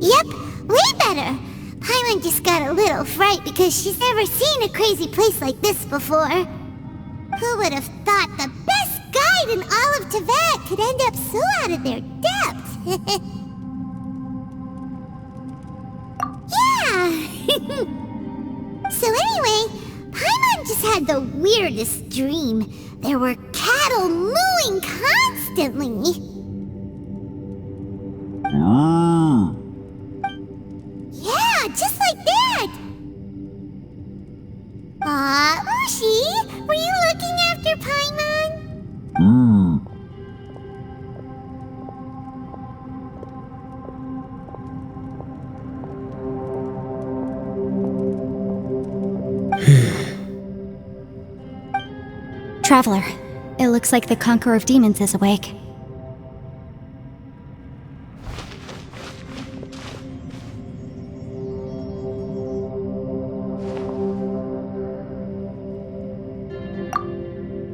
Yep, way better. Paimon just got a little fright because she's never seen a crazy place like this before. Who would have thought the best guide in all of Teyvat could end up so out of their depth? Yeah! So anyway, Paimon just had the weirdest dream. There were cattle mooing constantly. Yeah, just like that! Ushi, were you looking after Paimon? Traveler, it looks like the Conqueror of Demons is awake.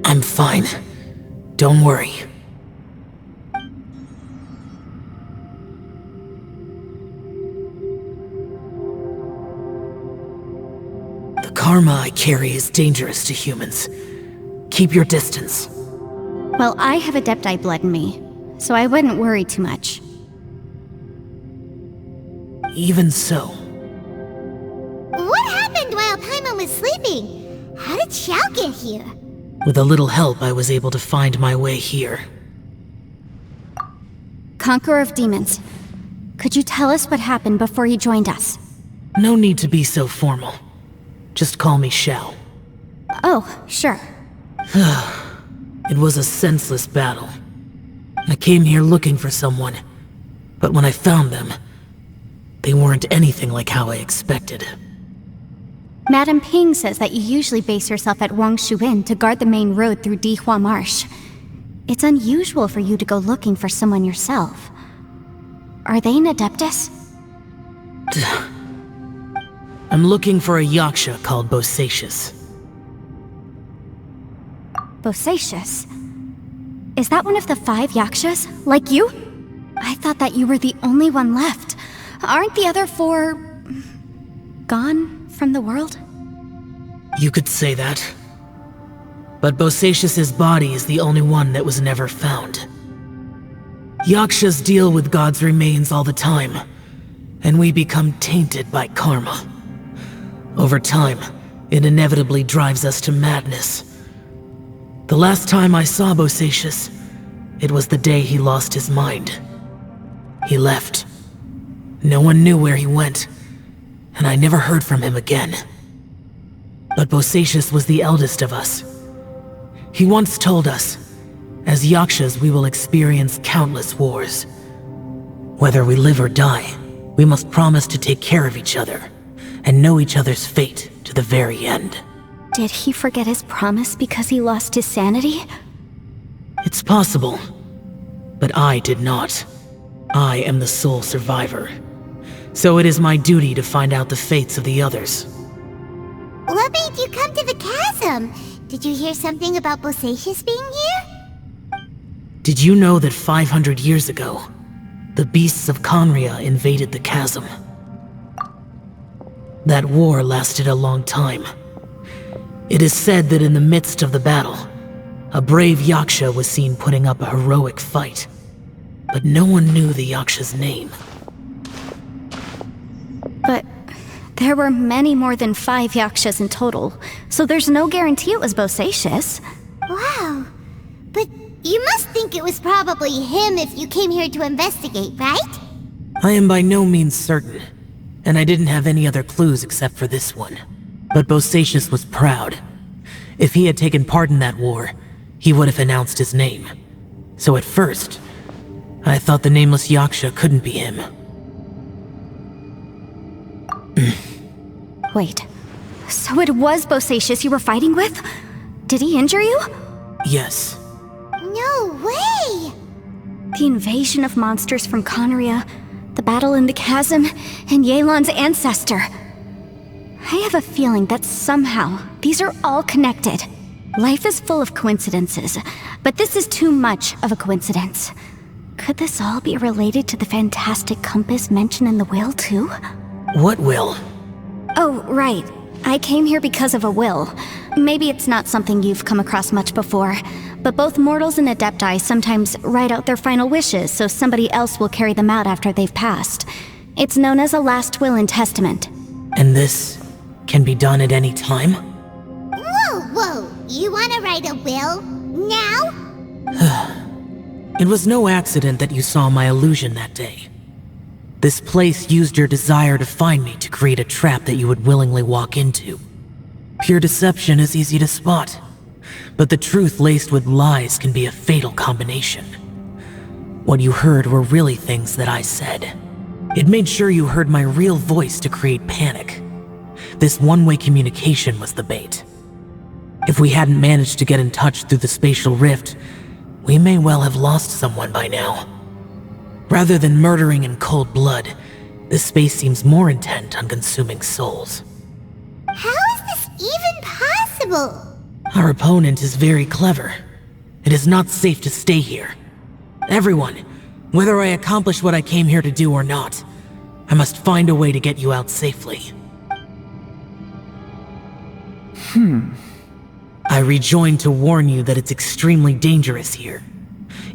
I'm fine. Don't worry. The karma I carry is dangerous to humans. Keep your distance. Well, I have Adepti blood in me, so I wouldn't worry too much. Even so. What happened while Paimon was sleeping? How did Xiao get here? With a little help, I was able to find my way here. Conqueror of Demons, could you tell us what happened before you joined us? No need to be so formal. Just call me Xiao. Oh, sure. It was a senseless battle. I came here looking for someone, but when I found them, they weren't anything like how I expected. Madame Ping says that you usually base yourself at Wangshuin to guard the main road through Dihua Marsh. It's unusual for you to go looking for someone yourself. Are they an Adeptus? I'm looking for a Yaksha called Bosacius. Bosacius? Is that one of the 5 Yakshas, like you? I thought that you were the only one left. Aren't the other 4... gone from the world? You could say that. But Bosacius's body is the only one that was never found. Yakshas deal with God's remains all the time, and we become tainted by karma. Over time, it inevitably drives us to madness. The last time I saw Bosacius, it was the day he lost his mind. He left. No one knew where he went, and I never heard from him again. But Bosacius was the eldest of us. He once told us, as Yakshas we will experience countless wars. Whether we live or die, we must promise to take care of each other, and know each other's fate to the very end. Did he forget his promise because he lost his sanity? It's possible, but I did not. I am the sole survivor. So it is my duty to find out the fates of the others. What made you come to the chasm? Did you hear something about Bosacius being here? Did you know that 500 years ago, the beasts of Conria invaded the chasm? That war lasted a long time. It is said that in the midst of the battle, a brave Yaksha was seen putting up a heroic fight. But no one knew the Yaksha's name. But there were many more than 5 Yakshas in total, so there's no guarantee it was Bosacius. Wow. But you must think it was probably him if you came here to investigate, right? I am by no means certain, and I didn't have any other clues except for this one. But Bosacius was proud. If he had taken part in that war, he would have announced his name. So at first, I thought the nameless Yaksha couldn't be him. Wait, so it was Bosacius you were fighting with? Did he injure you? Yes. No way! The invasion of monsters from Conria, the battle in the chasm, and Yelan's ancestor. I have a feeling that somehow these are all connected. Life is full of coincidences, but this is too much of a coincidence. Could this all be related to the fantastic compass mentioned in the will, too? What will? Oh, right. I came here because of a will. Maybe it's not something you've come across much before, but both mortals and adepti sometimes write out their final wishes so somebody else will carry them out after they've passed. It's known as a last will and testament. And this can be done at any time? Whoa! You wanna write a will? Now? It was no accident that you saw my illusion that day. This place used your desire to find me to create a trap that you would willingly walk into. Pure deception is easy to spot, but the truth laced with lies can be a fatal combination. What you heard were really things that I said. It made sure you heard my real voice to create panic. This one-way communication was the bait. If we hadn't managed to get in touch through the spatial rift, we may well have lost someone by now. Rather than murdering in cold blood, this space seems more intent on consuming souls. How is this even possible? Our opponent is very clever. It is not safe to stay here. Everyone, whether I accomplish what I came here to do or not, I must find a way to get you out safely. I rejoined to warn you that it's extremely dangerous here.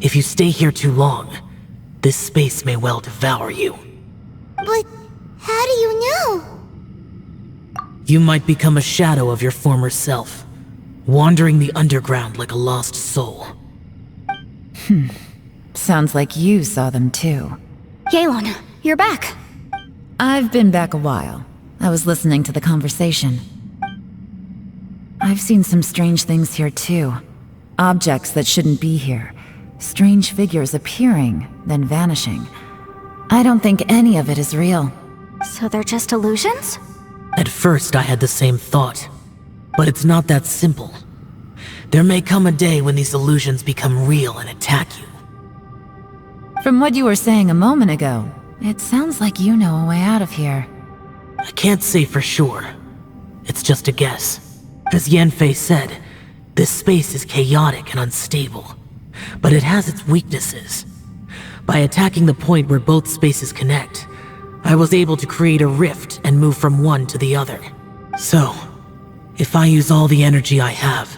If you stay here too long, this space may well devour you. But how do you know? You might become a shadow of your former self, wandering the underground like a lost soul. Sounds like you saw them too. Yelan, you're back. I've been back a while. I was listening to the conversation. I've seen some strange things here too. Objects that shouldn't be here. Strange figures appearing, then vanishing. I don't think any of it is real. So they're just illusions? At first I had the same thought, but it's not that simple. There may come a day when these illusions become real and attack you. From what you were saying a moment ago, it sounds like you know a way out of here. I can't say for sure. It's just a guess. As Yanfei said, this space is chaotic and unstable, but it has its weaknesses. By attacking the point where both spaces connect, I was able to create a rift and move from one to the other. So, if I use all the energy I have,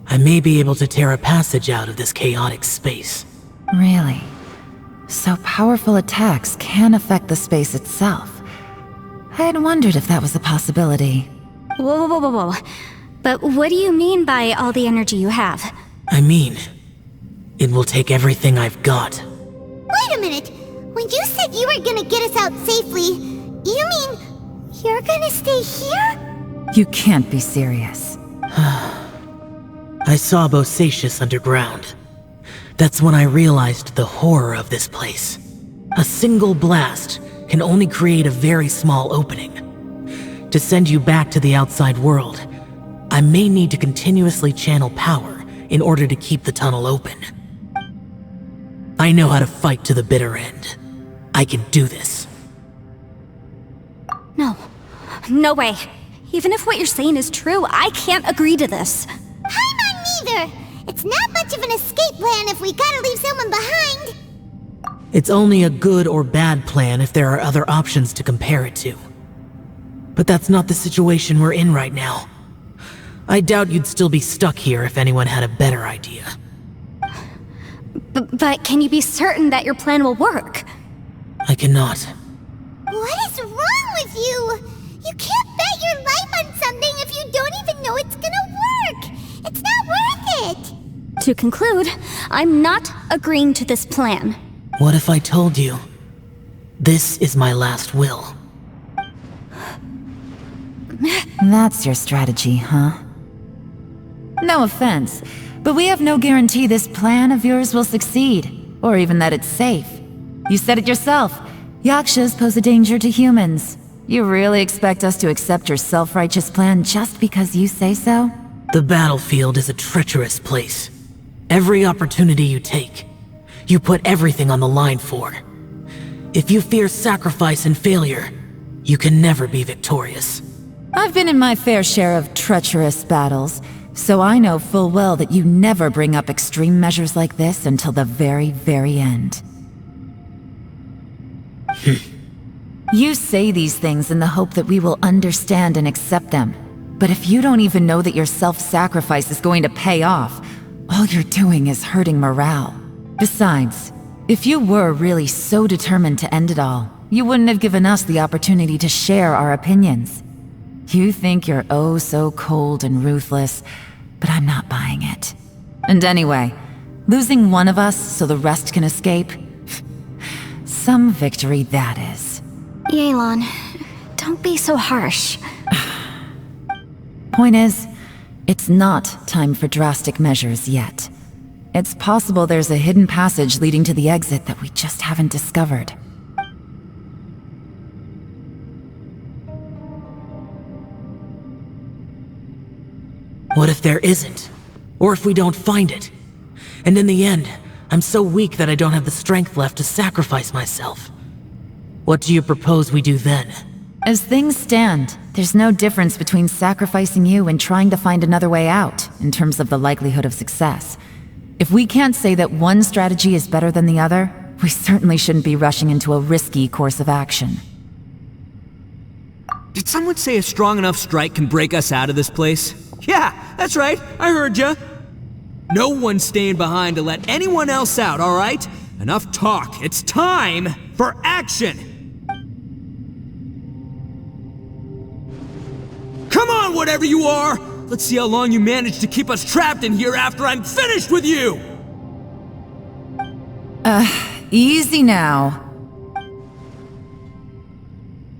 I may be able to tear a passage out of this chaotic space. Really? So powerful attacks can affect the space itself. I had wondered if that was a possibility. Whoa. But what do you mean by all the energy you have? I mean, it will take everything I've got. Wait a minute! When you said you were gonna get us out safely, you mean you're gonna stay here? You can't be serious. I saw Bosacius underground. That's when I realized the horror of this place. A single blast can only create a very small opening. To send you back to the outside world, I may need to continuously channel power in order to keep the tunnel open. I know how to fight to the bitter end. I can do this. No way. Even if what you're saying is true, I can't agree to this. Paimon neither! It's not much of an escape plan if we gotta leave someone behind! It's only a good or bad plan if there are other options to compare it to. But that's not the situation we're in right now. I doubt you'd still be stuck here if anyone had a better idea. But can you be certain that your plan will work? I cannot. What is wrong with you? You can't bet your life on something if you don't even know it's gonna work! It's not worth it! To conclude, I'm not agreeing to this plan. What if I told you, this is my last will? That's your strategy, huh? No offense, but we have no guarantee this plan of yours will succeed, or even that it's safe. You said it yourself. Yakshas pose a danger to humans. You really expect us to accept your self-righteous plan just because you say so? The battlefield is a treacherous place. Every opportunity you take, you put everything on the line for. If you fear sacrifice and failure, you can never be victorious. I've been in my fair share of treacherous battles, So I know full well that you never bring up extreme measures like this until the very, very end. You say these things in the hope that we will understand and accept them. But if you don't even know that your self-sacrifice is going to pay off, all you're doing is hurting morale. Besides, if you were really so determined to end it all, you wouldn't have given us the opportunity to share our opinions. You think you're oh so cold and ruthless, but I'm not buying it. And anyway, losing one of us so the rest can escape? Some victory that is. Yelan, don't be so harsh. Point is, it's not time for drastic measures yet. It's possible there's a hidden passage leading to the exit that we just haven't discovered. What if there isn't? Or if we don't find it? And in the end, I'm so weak that I don't have the strength left to sacrifice myself. What do you propose we do then? As things stand, there's no difference between sacrificing you and trying to find another way out, in terms of the likelihood of success. If we can't say that one strategy is better than the other, we certainly shouldn't be rushing into a risky course of action. Did someone say a strong enough strike can break us out of this place? Yeah, that's right, I heard ya. No one's staying behind to let anyone else out, alright? Enough talk, it's time for action! Come on, whatever you are! Let's see how long you manage to keep us trapped in here after I'm finished with you! Easy now.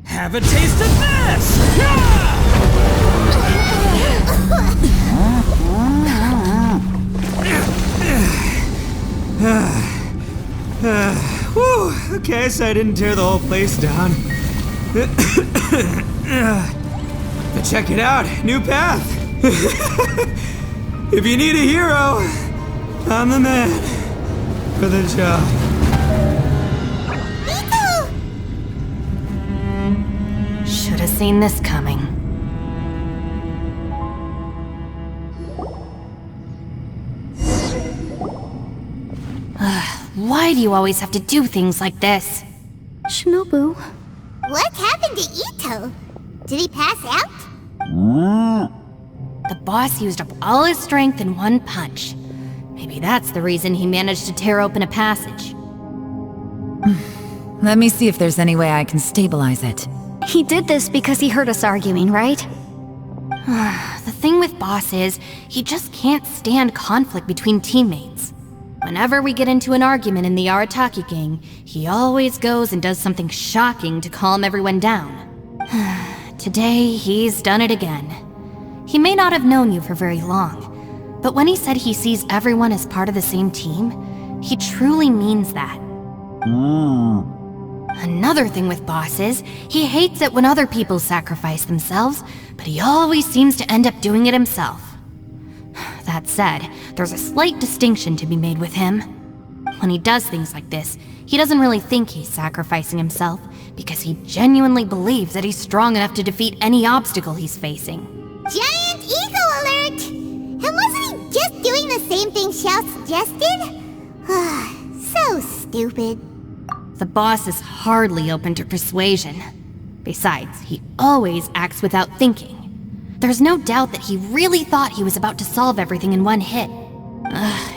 Have a taste of this! Yeah! Whew, okay, so I didn't tear the whole place down. But check it out, new path. If you need a hero, I'm the man for the job. Should have seen this coming. Why do you always have to do things like this? Shinobu. What happened to Ito? Did he pass out? The boss used up all his strength in one punch. Maybe that's the reason he managed to tear open a passage. Let me see if there's any way I can stabilize it. He did this because he heard us arguing, right? The thing with Boss is, he just can't stand conflict between teammates. Whenever we get into an argument in the Arataki gang, he always goes and does something shocking to calm everyone down. Today, he's done it again. He may not have known you for very long, but when he said he sees everyone as part of the same team, he truly means that. Another thing with Boss is, he hates it when other people sacrifice themselves, but he always seems to end up doing it himself. That said, there's a slight distinction to be made with him. When he does things like this, he doesn't really think he's sacrificing himself, because he genuinely believes that he's strong enough to defeat any obstacle he's facing. Giant ego alert! And wasn't he just doing the same thing Xiao suggested? So stupid. The boss is hardly open to persuasion. Besides, he always acts without thinking. There's no doubt that he really thought he was about to solve everything in one hit.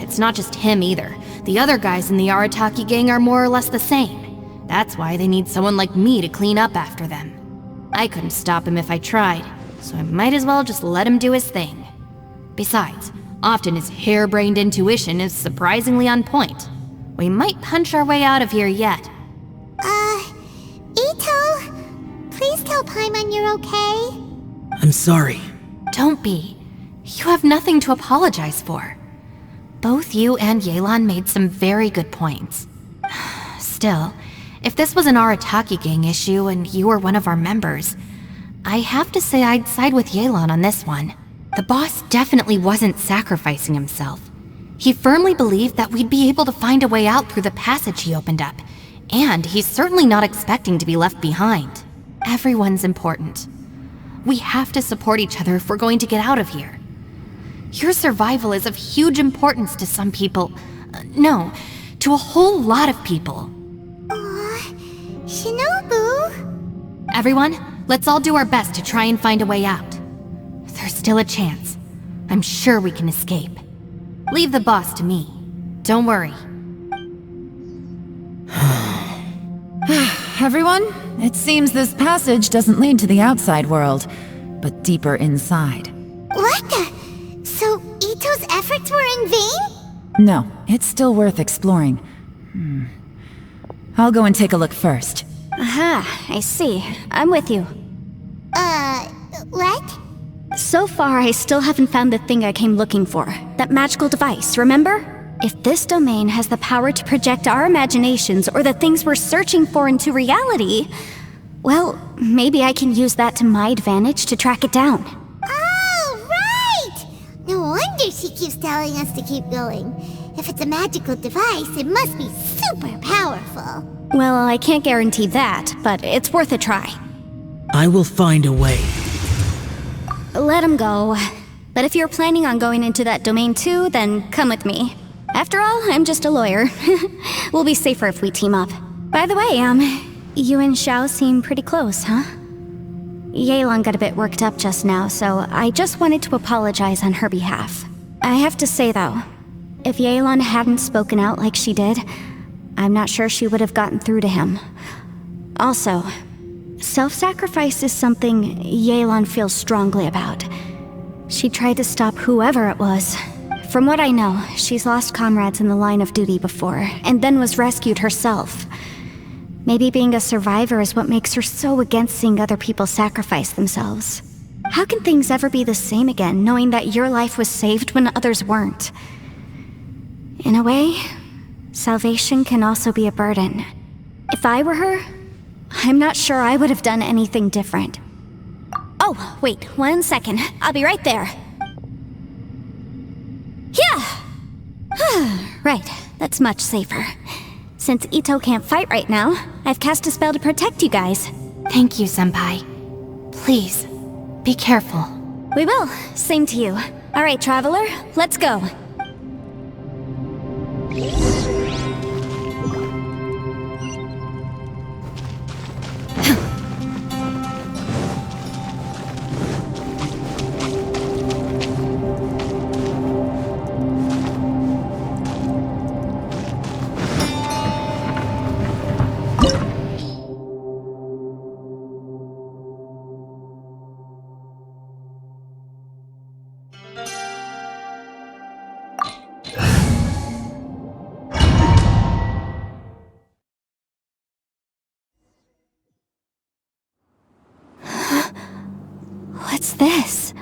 It's not just him either. The other guys in the Arataki gang are more or less the same. That's why they need someone like me to clean up after them. I couldn't stop him if I tried, so I might as well just let him do his thing. Besides, often his harebrained intuition is surprisingly on point. We might punch our way out of here yet. Ito, please tell Paimon you're okay. I'm sorry. Don't be. You have nothing to apologize for. Both you and Yelan made some very good points. Still, if this was an Arataki gang issue and you were one of our members, I have to say I'd side with Yelan on this one. The boss definitely wasn't sacrificing himself. He firmly believed that we'd be able to find a way out through the passage he opened up, and he's certainly not expecting to be left behind. Everyone's important. We have to support each other if we're going to get out of here. Your survival is of huge importance to some people. No, to a whole lot of people. Aw, Shinobu. Everyone, let's all do our best to try and find a way out. There's still a chance. I'm sure we can escape. Leave the boss to me. Don't worry. Everyone, it seems this passage doesn't lead to the outside world, but deeper inside. What the? So Ito's efforts were in vain? No, it's still worth exploring. I'll go and take a look first. Aha, I see. I'm with you. What? So far, I still haven't found the thing I came looking for. That magical device, remember? If this domain has the power to project our imaginations or the things we're searching for into reality, well, maybe I can use that to my advantage to track it down. Oh, right! No wonder she keeps telling us to keep going. If it's a magical device, it must be super powerful. Well, I can't guarantee that, but it's worth a try. I will find a way. Let him go. But if you're planning on going into that domain too, then come with me. After all, I'm just a lawyer. We'll be safer if we team up. By the way, you and Xiao seem pretty close, huh? Yelan got a bit worked up just now, so I just wanted to apologize on her behalf. I have to say though, if Yelan hadn't spoken out like she did, I'm not sure she would have gotten through to him. Also, self-sacrifice is something Yelan feels strongly about. She tried to stop whoever it was. From what I know, she's lost comrades in the line of duty before, and then was rescued herself. Maybe being a survivor is what makes her so against seeing other people sacrifice themselves. How can things ever be the same again, knowing that your life was saved when others weren't? In a way, salvation can also be a burden. If I were her, I'm not sure I would have done anything different. Oh, wait, 1 second. I'll be right there. Yeah! Right, that's much safer. Since Ito can't fight right now, I've cast a spell to protect you guys. Thank you, Senpai. Please, be careful. We will. Same to you. All right, Traveler, let's go. What's this?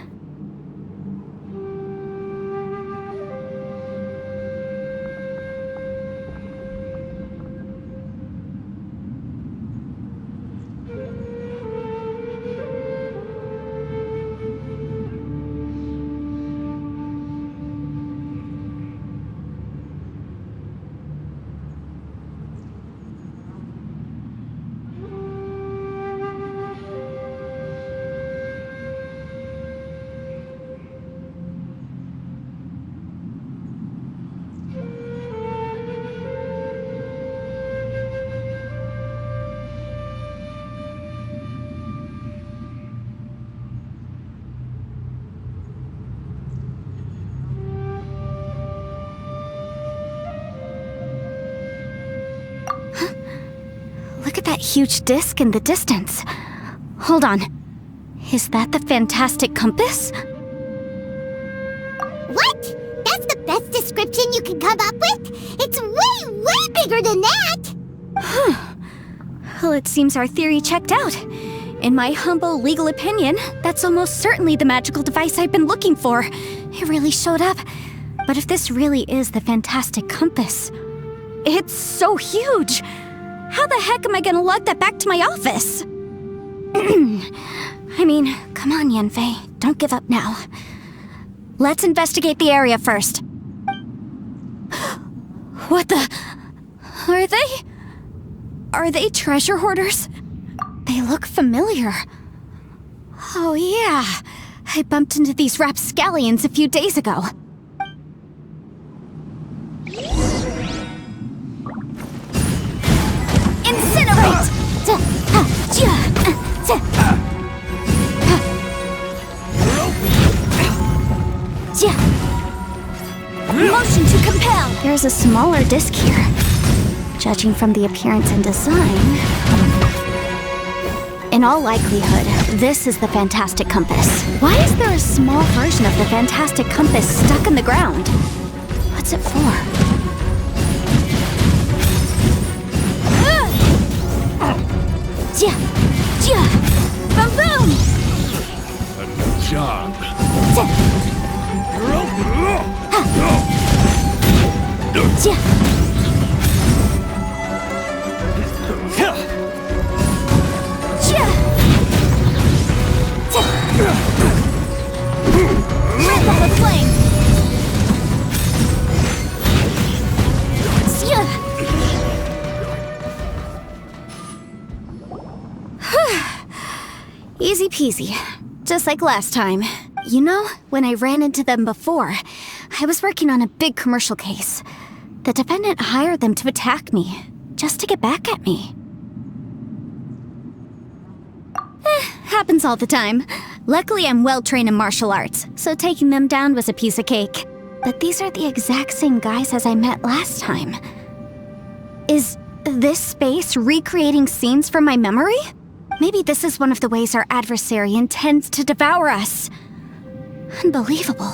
Look at that huge disc in the distance. Hold on. Is that the fantastic compass? What? That's the best description you can come up with? It's way bigger than that! Well, it seems our theory checked out. In my humble legal opinion, that's almost certainly the magical device I've been looking for. It really showed up. But if this really is the fantastic compass, it's so huge! How the heck am I gonna lug that back to my office? I mean, come on, Yanfei. Don't give up now. Let's investigate the area first. What the... Are they treasure hoarders? They look familiar. Oh yeah, I bumped into these rapscallions a few days ago. Incinerate! Motion to compel! There's a smaller disc here. Judging from the appearance and design... In all likelihood, this is the Fantastic Compass. Why is there a small version of the Fantastic Compass stuck in the ground? What's it for? Boom boom! A new job. Rip out a flame! Easy peasy. Just like last time. You know, when I ran into them before, I was working on a big commercial case. The defendant hired them to attack me, just to get back at me. Happens all the time. Luckily, I'm well-trained in martial arts, so taking them down was a piece of cake. But these are the exact same guys as I met last time. Is this space recreating scenes from my memory? Maybe this is one of the ways our adversary intends to devour us. Unbelievable.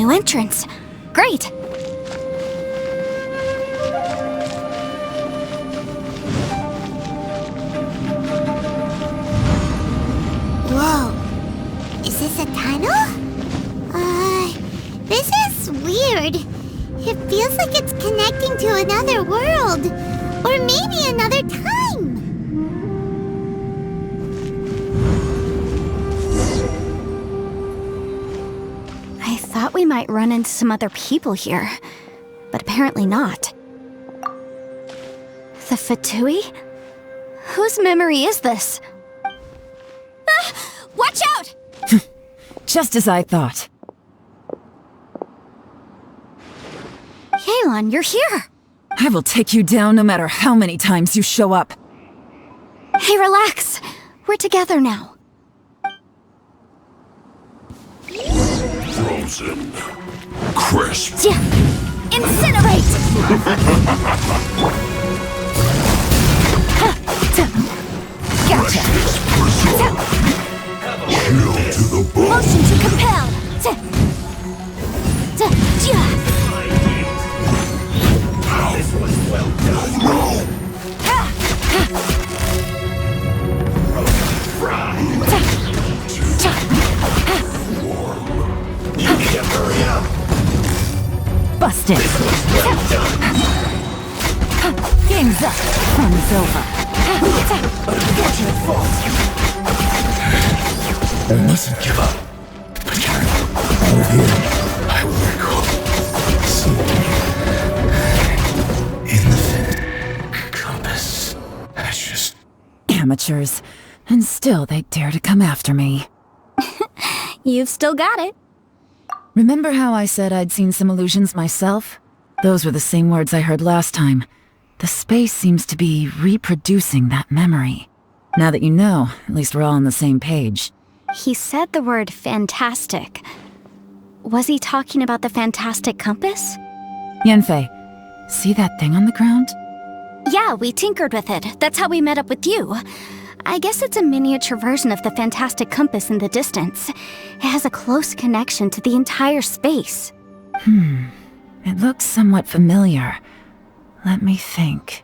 Entrance. Great! Whoa. Is this a tunnel? This is weird. It feels like it's connecting to another world. Or maybe another time. I thought we might run into some other people here, but apparently not. The Fatui? Whose memory is this? Watch out! Just as I thought. Yelan, you're here! I will take you down no matter how many times you show up. Hey, relax. We're together now. Frozen. Crisp. Incinerate! Gotcha. Chill to the bone. Motion to compel! Busted. Game's up. Fun's over. I mustn't give up. But out of here, I will recall. In the compass. That's just Amateurs. And still they dare to come after me. You've still got it. Remember how I said I'd seen some illusions myself? Those were the same words I heard last time. The space seems to be reproducing that memory. Now that you know, at least we're all on the same page. He said the word fantastic. Was he talking about the fantastic compass? Yanfei, see that thing on the ground? Yeah, we tinkered with it. That's how we met up with you. I guess it's a miniature version of the fantastic compass in the distance. It has a close connection to the entire space. It looks somewhat familiar. Let me think.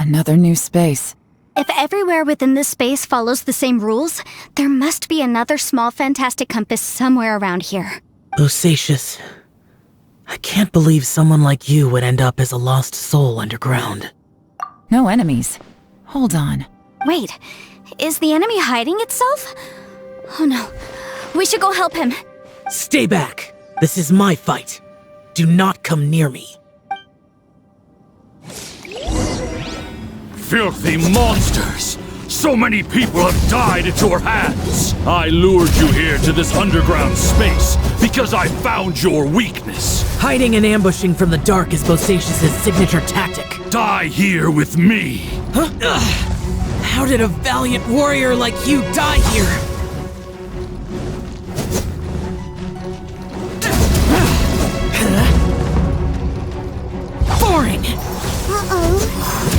Another new space. If everywhere within this space follows the same rules, there must be another small fantastic compass somewhere around here. Bosacius, I can't believe someone like you would end up as a lost soul underground. No enemies. Hold on. Wait, is the enemy hiding itself? Oh no, we should go help him. Stay back. This is my fight. Do not come near me. Filthy monsters! So many people have died at your hands! I lured you here to this underground space because I found your weakness. Hiding and ambushing from the dark is Bosacius' signature tactic. Die here with me! Huh? How did a valiant warrior like you die here? Boring! Uh-oh.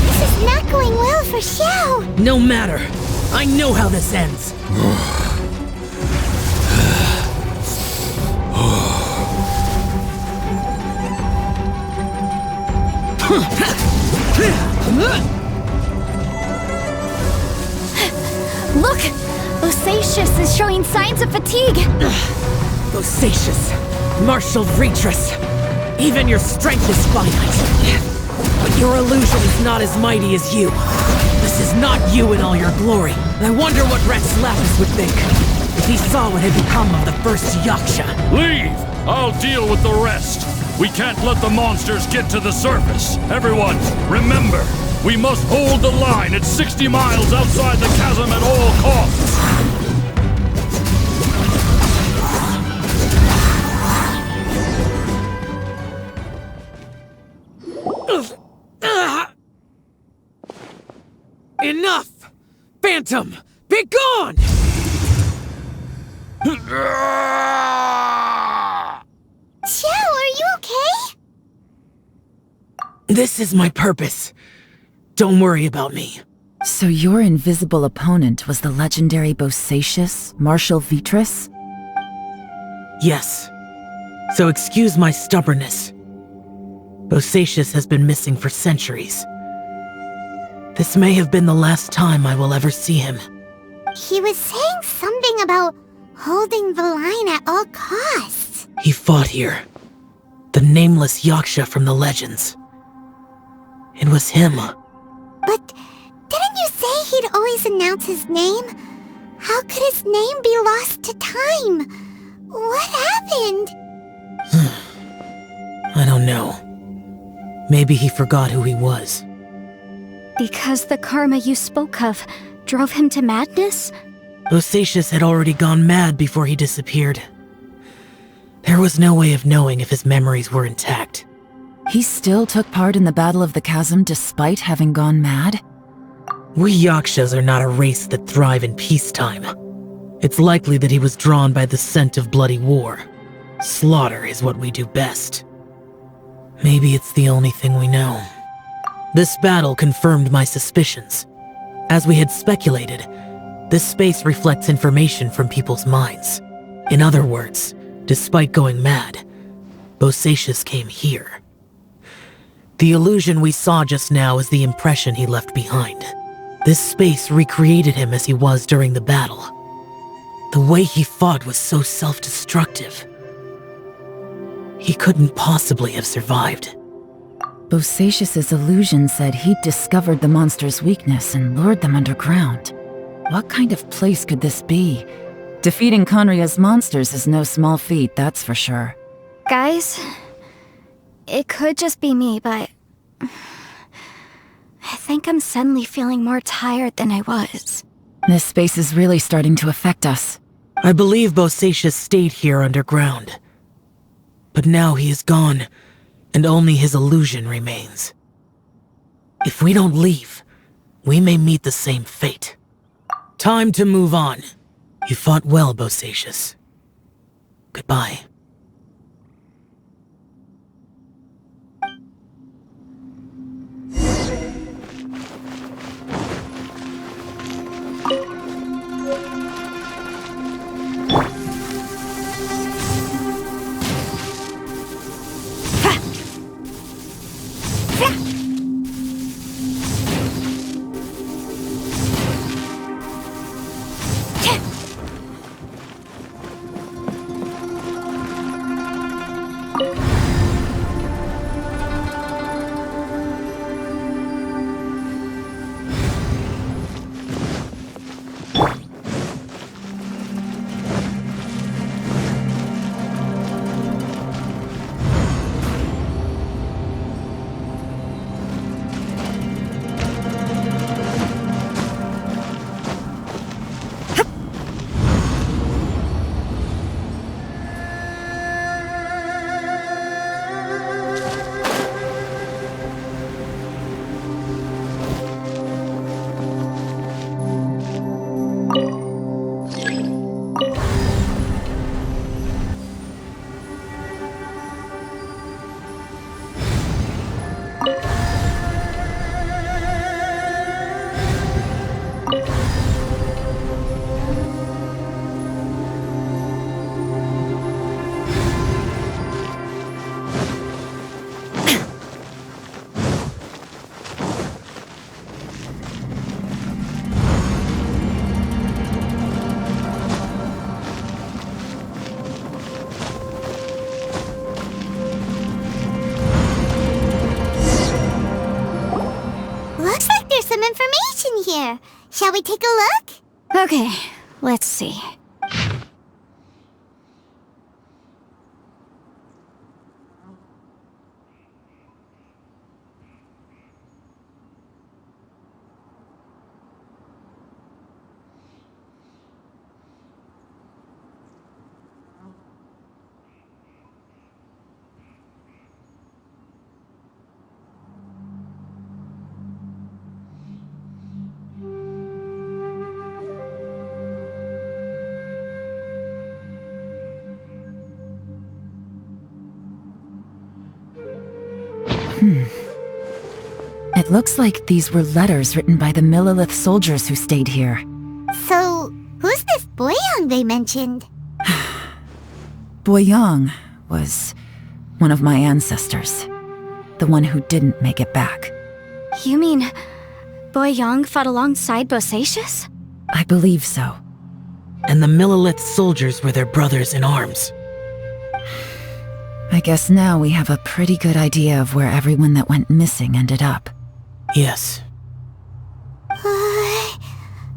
This is not going well for Xiao. No matter. I know how this ends. Look! Bosacius is showing signs of fatigue. Bosacius, martial Retris. Even your strength is finite. But your illusion is not as mighty as you. This is not you in all your glory. And I wonder what Rex Lapis would think if he saw what had become of the first Yaksha. Leave! I'll deal with the rest. We can't let the monsters get to the surface. Everyone, remember, we must hold the line at 60 miles outside the chasm at all costs. Enough! Phantom, be gone! Xiao, are you okay? This is my purpose. Don't worry about me. So your invisible opponent was the legendary Bosacius, Marshal Vitris? Yes. So excuse my stubbornness. Bosacius has been missing for centuries. This may have been the last time I will ever see him. He was saying something about holding the line at all costs. He fought here. The nameless Yaksha from the legends. It was him. But didn't you say he'd always announce his name? How could his name be lost to time? What happened? I don't know. Maybe he forgot who he was. Because the karma you spoke of drove him to madness? Bosacius had already gone mad before he disappeared. There was no way of knowing if his memories were intact. He still took part in the Battle of the Chasm despite having gone mad? We Yakshas are not a race that thrive in peacetime. It's likely that he was drawn by the scent of bloody war. Slaughter is what we do best. Maybe it's the only thing we know. This battle confirmed my suspicions. As we had speculated, this space reflects information from people's minds. In other words, despite going mad, Bosacius came here. The illusion we saw just now is the impression he left behind. This space recreated him as he was during the battle. The way he fought was so self-destructive. He couldn't possibly have survived. Bosacius's illusion said he'd discovered the monster's weakness and lured them underground. What kind of place could this be? Defeating Conria's monsters is no small feat, that's for sure. Guys, it could just be me, but I think I'm suddenly feeling more tired than I was. This space is really starting to affect us. I believe Bosacius stayed here underground. But now he is gone, and only his illusion remains. If we don't leave, we may meet the same fate. Time to move on. You fought well, Bosacius. Goodbye. here. Shall we take a look? Okay, let's see. It looks like these were letters written by the Millilith soldiers who stayed here. So, who's this Boyang they mentioned? Boyang was one of my ancestors. The one who didn't make it back. You mean Boyang fought alongside Bosacius? I believe so. And the Millilith soldiers were their brothers in arms. I guess now we have a pretty good idea of where everyone that went missing ended up. Yes.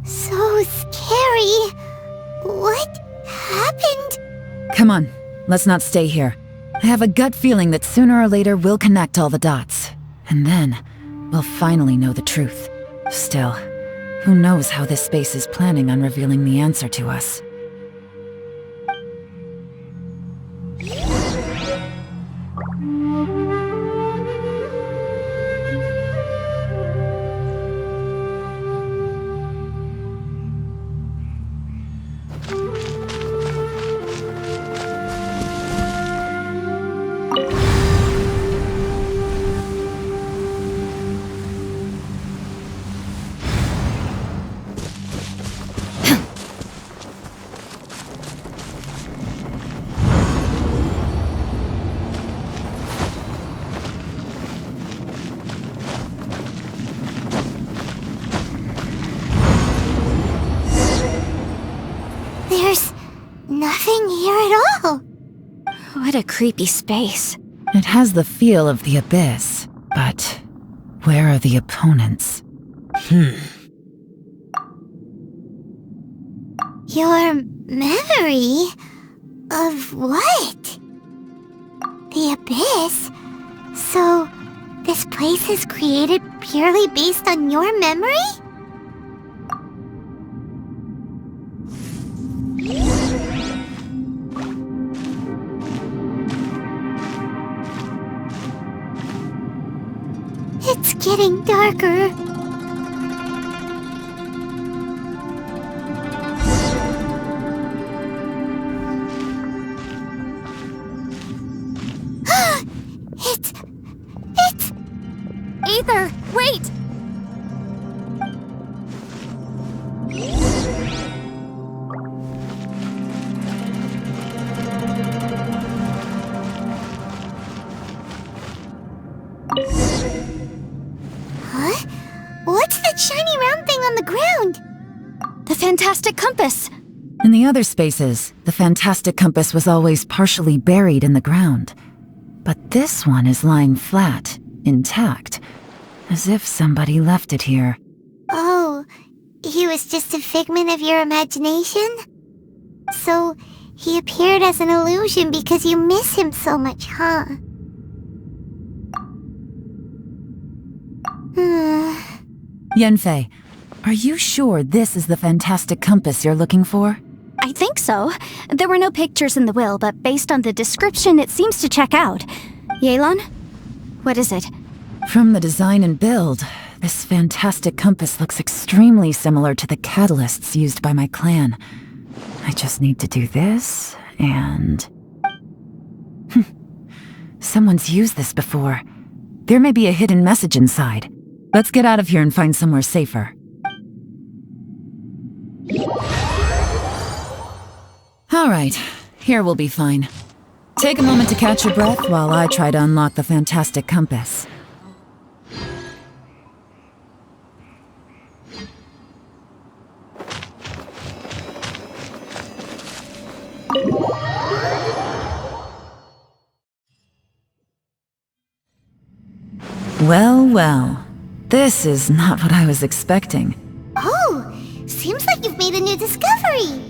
So scary. What happened? Come on, let's not stay here. I have a gut feeling that sooner or later we'll connect all the dots. And then, we'll finally know the truth. Still, who knows how this space is planning on revealing the answer to us. There's nothing here at all. What a creepy space. It has the feel of the abyss, but where are the opponents? Your memory? Of what? The abyss? So, this place is created purely based on your memory? It's getting darker. It's... Aether, wait! Huh? What's that shiny round thing on the ground? The fantastic compass! In the other spaces, the fantastic compass was always partially buried in the ground. But this one is lying flat, intact, as if somebody left it here. Oh, he was just a figment of your imagination? So, he appeared as an illusion because you miss him so much, huh? Yanfei, are you sure this is the fantastic compass you're looking for? I think so. There were no pictures in the will, but based on the description, it seems to check out. Yelan? What is it? From the design and build, this fantastic compass looks extremely similar to the catalysts used by my clan. I just need to do this, and... Someone's used this before. There may be a hidden message inside. Let's get out of here and find somewhere safer. Alright, here we'll be fine. Take a moment to catch your breath while I try to unlock the fantastic compass. Well, well. This is not what I was expecting. Oh, seems like you've made a new discovery.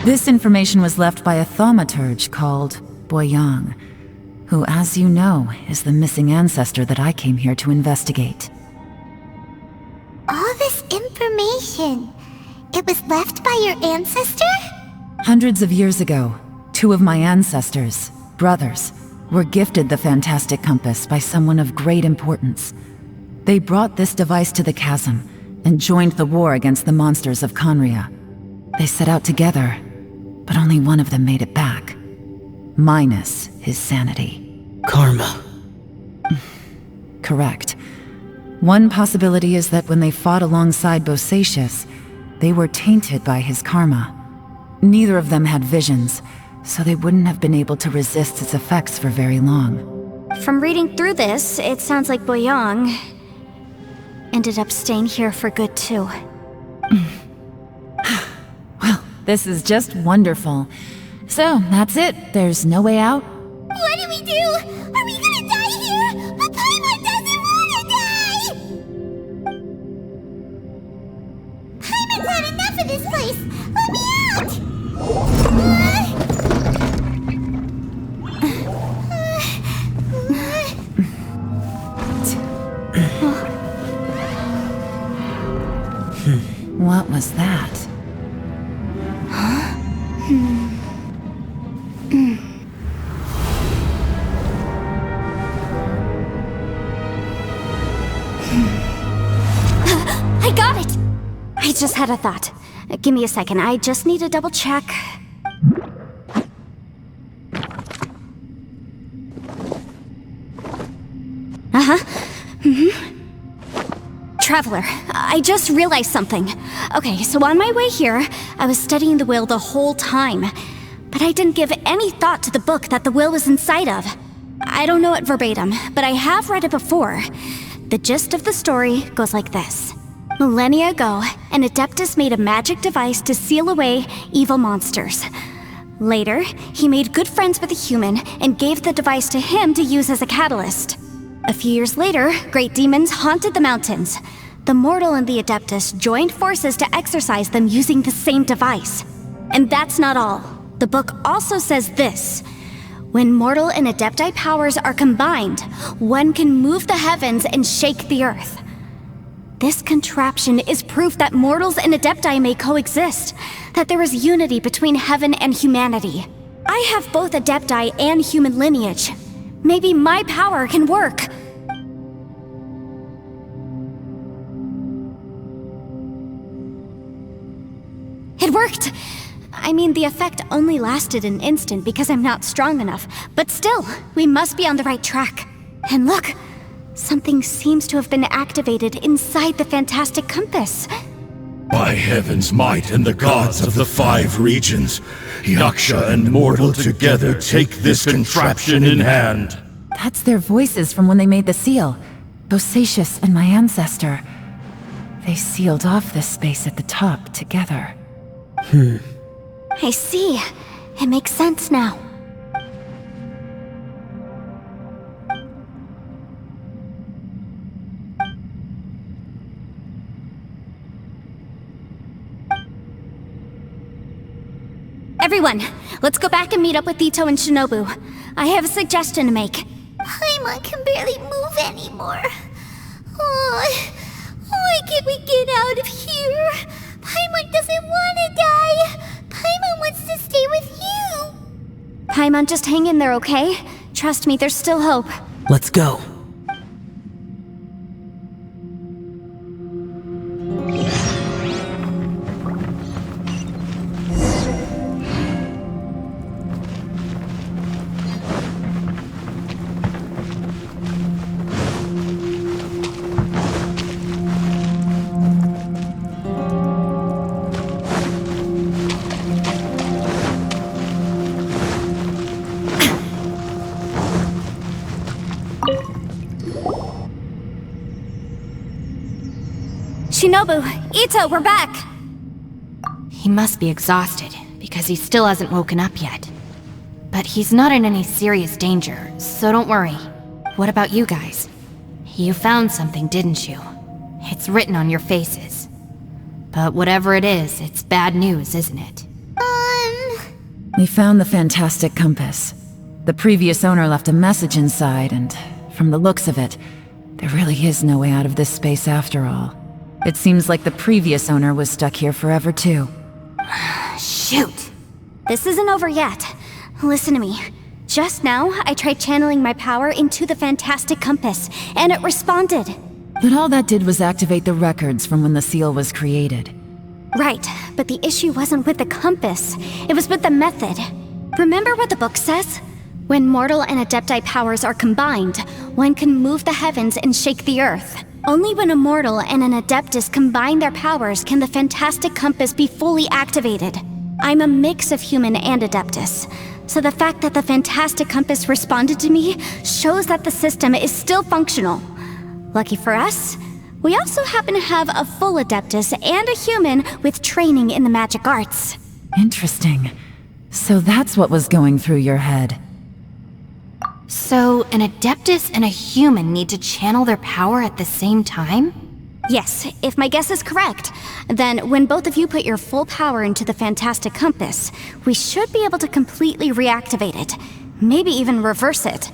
This information was left by a thaumaturge called Boyang, who, as you know, is the missing ancestor that I came here to investigate. All this information, it was left by your ancestor? Hundreds of years ago, two of my ancestors, brothers, were gifted the fantastic compass by someone of great importance. They brought this device to the chasm and joined the war against the monsters of Conria. They set out together, but only one of them made it back. Minus his sanity. Karma. Correct. One possibility is that when they fought alongside Bosacius, they were tainted by his karma. Neither of them had visions, so they wouldn't have been able to resist its effects for very long. From reading through this, it sounds like Boyang ended up staying here for good too. Well, this is just wonderful. So, that's it. There's no way out? What do we do? Are we gonna die here? But Paimon doesn't wanna die! Paimon's had enough of this place! Let me out! What was that? I got it! I just had a thought. Give me a second, I just need to double check. Traveler, I just realized something. Okay, so on my way here, I was studying the will the whole time. But I didn't give any thought to the book that the will was inside of. I don't know it verbatim, but I have read it before. The gist of the story goes like this. Millennia ago, an Adeptus made a magic device to seal away evil monsters. Later, he made good friends with a human and gave the device to him to use as a catalyst. A few years later, great demons haunted the mountains. The mortal and the Adeptus joined forces to exorcise them using the same device. And that's not all. The book also says this. When mortal and Adepti powers are combined, one can move the heavens and shake the earth. This contraption is proof that mortals and Adepti may coexist, that there is unity between heaven and humanity. I have both Adepti and human lineage. Maybe my power can work. It worked! I mean, the effect only lasted an instant because I'm not strong enough, but still, we must be on the right track. And look! Something seems to have been activated inside the fantastic compass. By heaven's might and the gods of the 5 regions, Yaksha and mortal together take this contraption in hand. That's their voices from when they made the seal. Bosacius and my ancestor. They sealed off this space at the top together. I see. It makes sense now. Everyone, let's go back and meet up with Ito and Shinobu. I have a suggestion to make. Paimon can barely move anymore. Oh, why can't we get out of here? Paimon doesn't want to die. Paimon wants to stay with you. Paimon, just hang in there, okay? Trust me, there's still hope. Let's go. Shinobu, Ito, we're back! He must be exhausted, because he still hasn't woken up yet. But he's not in any serious danger, so don't worry. What about you guys? You found something, didn't you? It's written on your faces. But whatever it is, it's bad news, isn't it? We found the fantastic compass. The previous owner left a message inside, and from the looks of it, there really is no way out of this space after all. It seems like the previous owner was stuck here forever too. Shoot! This isn't over yet. Listen to me. Just now, I tried channeling my power into the fantastic compass, and it responded. But all that did was activate the records from when the seal was created. Right, but the issue wasn't with the compass. It was with the method. Remember what the book says? When mortal and Adepti powers are combined, one can move the heavens and shake the earth. Only when a mortal and an Adeptus combine their powers can the fantastic compass be fully activated. I'm a mix of human and Adeptus, so the fact that the fantastic compass responded to me shows that the system is still functional. Lucky for us, we also happen to have a full Adeptus and a human with training in the magic arts. Interesting. So that's what was going through your head. So, an Adeptus and a human need to channel their power at the same time? Yes, if my guess is correct, then when both of you put your full power into the fantastic compass, we should be able to completely reactivate it, maybe even reverse it.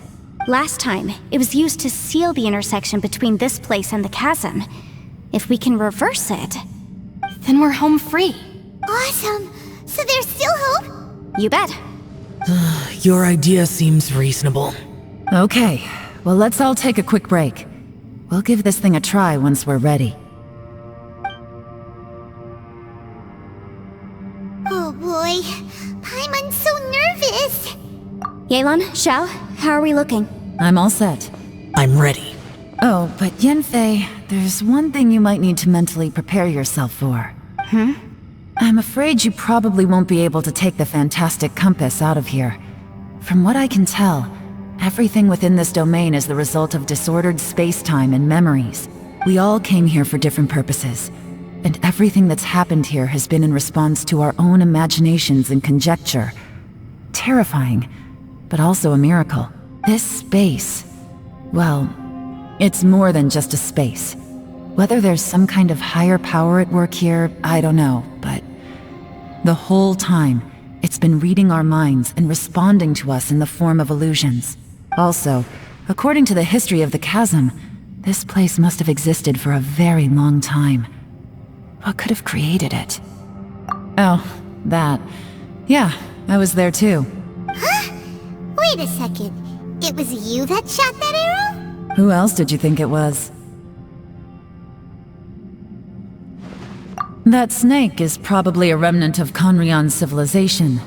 Last time, it was used to seal the intersection between this place and the chasm. If we can reverse it, Then we're home free. Awesome. So there's still hope? you bet. Your idea seems reasonable. Okay, well let's all take a quick break. We'll give this thing a try once we're ready. Oh boy. Paimon's so nervous. Yelan, Xiao, how are we looking? I'm all set. I'm ready. Oh, but Yanfei, there's one thing you might need to mentally prepare yourself for. I'm afraid you probably won't be able to take the fantastic compass out of here. From what I can tell, everything within this domain is the result of disordered space-time and memories. We all came here for different purposes, and everything that's happened here has been in response to our own imaginations and conjecture. Terrifying, but also a miracle. This space, well, it's more than just a space. Whether there's some kind of higher power at work here, I don't know, but the whole time, It's been reading our minds and responding to us in the form of illusions. Also, according to the history of the chasm, this place must have existed for a very long time. What could have created it? Oh, that. Yeah, I was there too. Huh? Wait a second. It was you that shot that arrow? Who else did you think it was? That snake is probably a remnant of Conrion's civilization,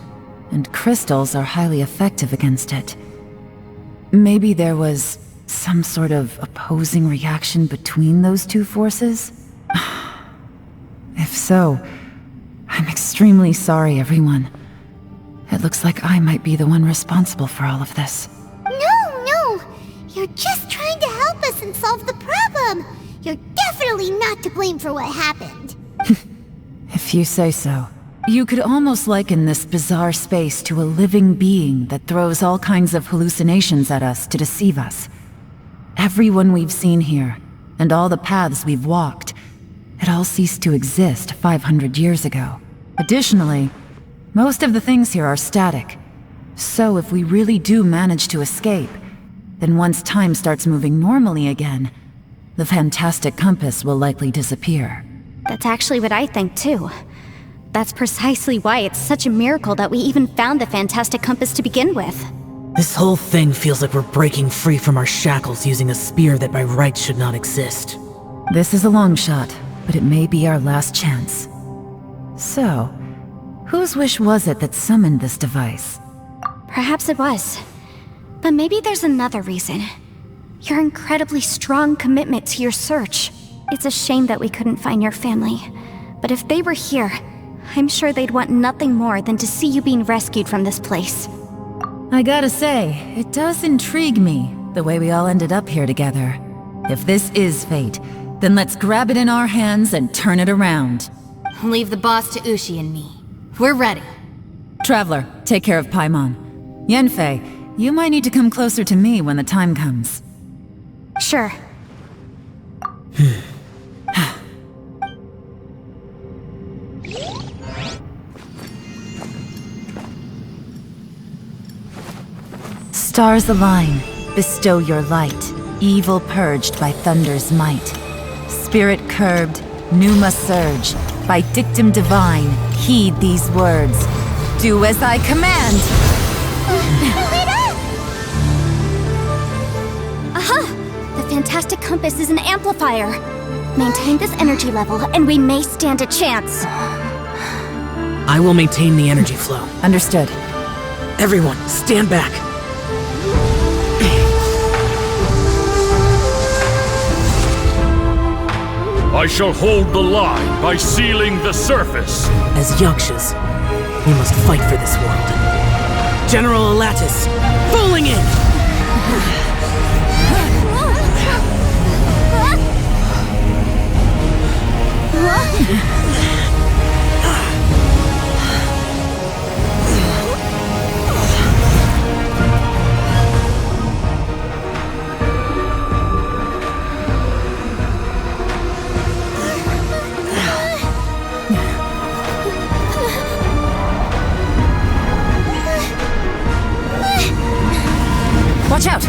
and crystals are highly effective against it. Maybe there was some sort of opposing reaction between those two forces? If so, I'm extremely sorry, everyone. It looks like I might be the one responsible for all of this. No! You're just trying to help us and solve the problem! You're definitely not to blame for what happened. If you say so. You could almost liken this bizarre space to a living being that throws all kinds of hallucinations at us to deceive us. Everyone we've seen here, and all the paths we've walked, it all ceased to exist 500 years ago. Additionally, most of the things here are static. So if we really do manage to escape, then once time starts moving normally again, the fantastic compass will likely disappear. That's actually what I think too. That's precisely why it's such a miracle that we even found the fantastic compass to begin with. This whole thing feels like we're breaking free from our shackles using a spear that by rights should not exist. This is a long shot, but it may be our last chance. So, whose wish was it that summoned this device? Perhaps it was. But maybe there's another reason. Your incredibly strong commitment to your search. It's a shame that we couldn't find your family. But if they were here, I'm sure they'd want nothing more than to see you being rescued from this place. I gotta say, it does intrigue me, the way we all ended up here together. If this is fate, then let's grab it in our hands and turn it around. Leave the boss to Ushi and me. We're ready. Traveler, take care of Paimon. Yanfei, you might need to come closer to me when the time comes. Sure. Stars align, bestow your light, evil purged by thunder's might. Spirit curbed, pneuma surge, by dictum divine, heed these words. Do as I command! Aha! The fantastic compass is an amplifier. Maintain this energy level, and we may stand a chance. I will maintain the energy flow. Understood. Everyone, stand back. I shall hold the line by sealing the surface. As Yakshas, we must fight for this world. General Alatus, falling in! Watch out!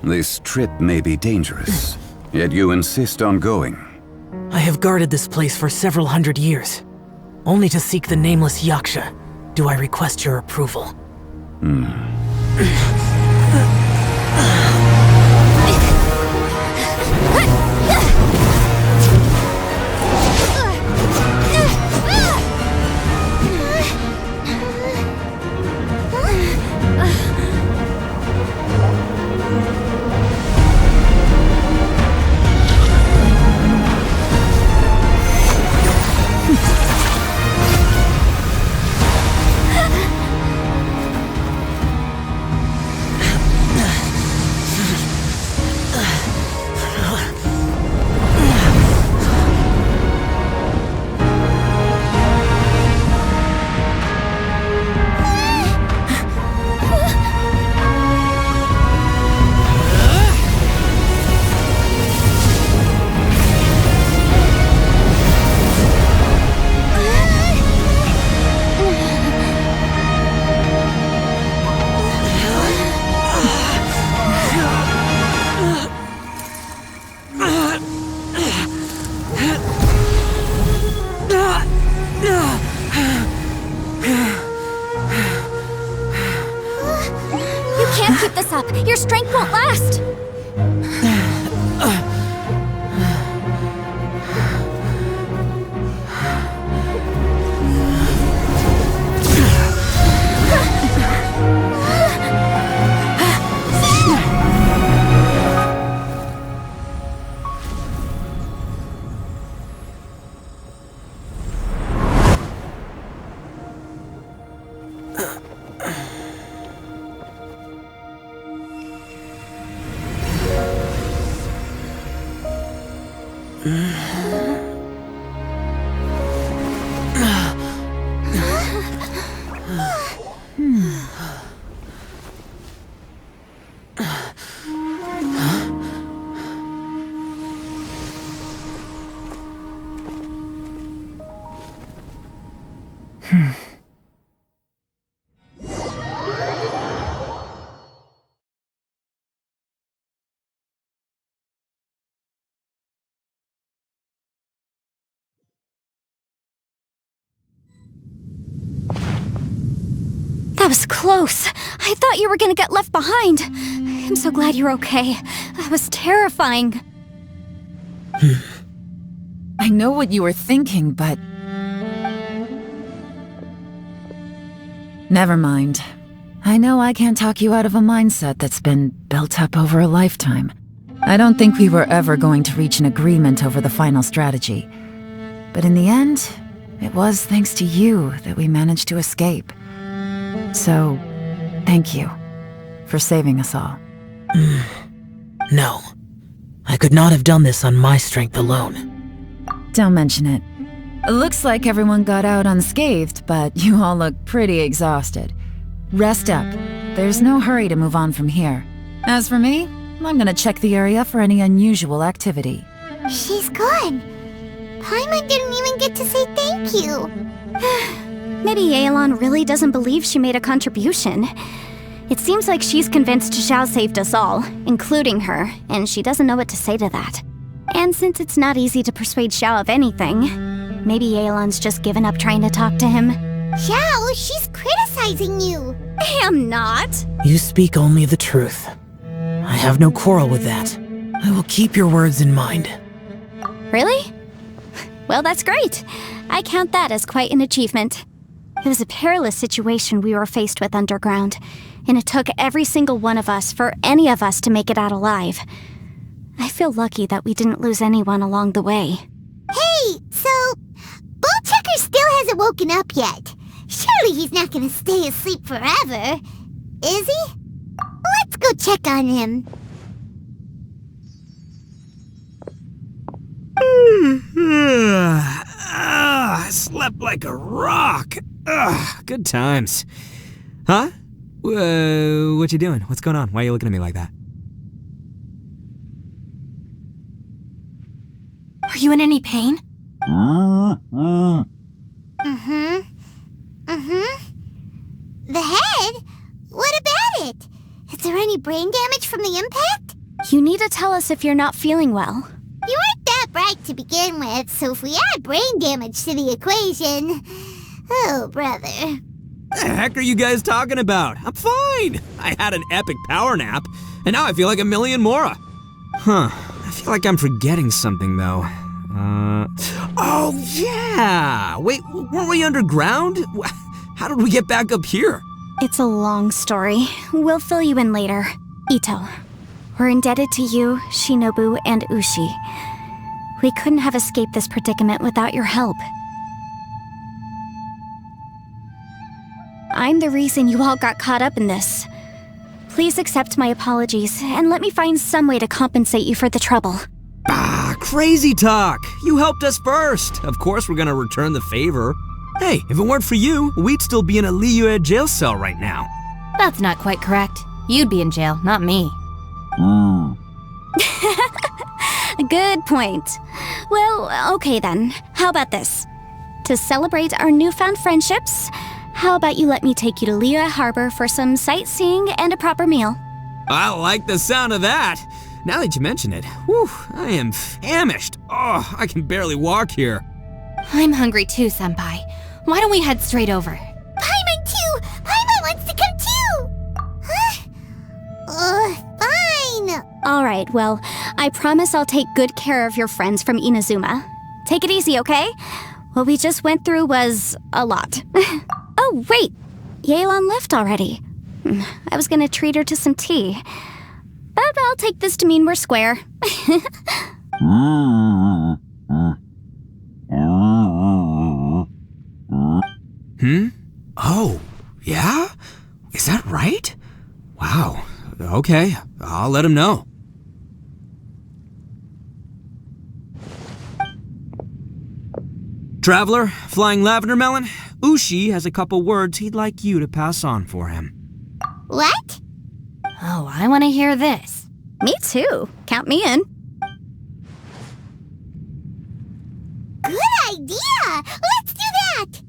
This trip may be dangerous, yet you insist on going. I have guarded this place for several hundred years. Only to seek the nameless Yaksha do I request your approval. Your strength won't last! That was close. I thought you were gonna get left behind. I'm so glad you're okay. That was terrifying. I know what you were thinking, but... Never mind. I know I can't talk you out of a mindset that's been built up over a lifetime. I don't think we were ever going to reach an agreement over the final strategy. But in the end, it was thanks to you that we managed to escape. So, thank you for saving us all. No. I could not have done this on my strength alone. Don't mention it. It looks like everyone got out unscathed, but you all look pretty exhausted. Rest up. There's no hurry to move on from here. As for me, I'm gonna check the area for any unusual activity. She's gone. Paimon didn't even get to say thank you. Maybe Yelan really doesn't believe she made a contribution. It seems like she's convinced Xiao saved us all, including her, and she doesn't know what to say to that. And since it's not easy to persuade Xiao of anything, maybe Yelan's just given up trying to talk to him. Xiao, she's criticizing you. I am not. You speak only the truth. I have no quarrel with that. I will keep your words in mind. Really? Well, that's great. I count that as quite an achievement. It was a perilous situation we were faced with underground, and it took every single one of us for any of us to make it out alive. I feel lucky that we didn't lose anyone along the way. Hey, so Bullchecker still hasn't woken up yet. Surely he's not gonna stay asleep forever, is he? Let's go check on him. I slept like a rock. Good times. Huh? What you doing? What's going on? Why are you looking at me like that? Are you in any pain? The head? What about it? Is there any brain damage from the impact? You need to tell us if you're not feeling well. You weren't that bright to begin with, so if we add brain damage to the equation... Oh, brother. The heck are you guys talking about? I'm fine. I had an epic power nap, and now I feel like a million more. Huh. I feel like I'm forgetting something, though. Oh, yeah! Wait, weren't we underground? How did we get back up here? It's a long story. We'll fill you in later. Ito, we're indebted to you, Shinobu, and Ushi. We couldn't have escaped this predicament without your help. I'm the reason you all got caught up in this. Please accept my apologies, and let me find some way to compensate you for the trouble. Crazy talk! You helped us first! Of course we're gonna return the favor. Hey, if it weren't for you, we'd still be in a Liyue jail cell right now. That's not quite correct. You'd be in jail, not me. Good point. Well, okay then. How about this? To celebrate our newfound friendships, how about you let me take you to Liyue Harbor for some sightseeing and a proper meal? I like the sound of that! Now that you mention it, whew, I am famished. Oh, I can barely walk here. I'm hungry too, Senpai. Why don't we head straight over? Paimon too! Paimon wants to come too! Huh? Alright, well, I promise I'll take good care of your friends from Inazuma. Take it easy, okay? What we just went through was a lot. Oh, wait! Yelan left already. I was gonna treat her to some tea. But I'll take this to mean we're square. Oh, yeah? Is that right? Wow. Okay, I'll let him know. Traveler, Flying Lavender Melon, Ushi has a couple words he'd like you to pass on for him. What? Oh, I want to hear this. Me too. Count me in. Good idea! Let's do that!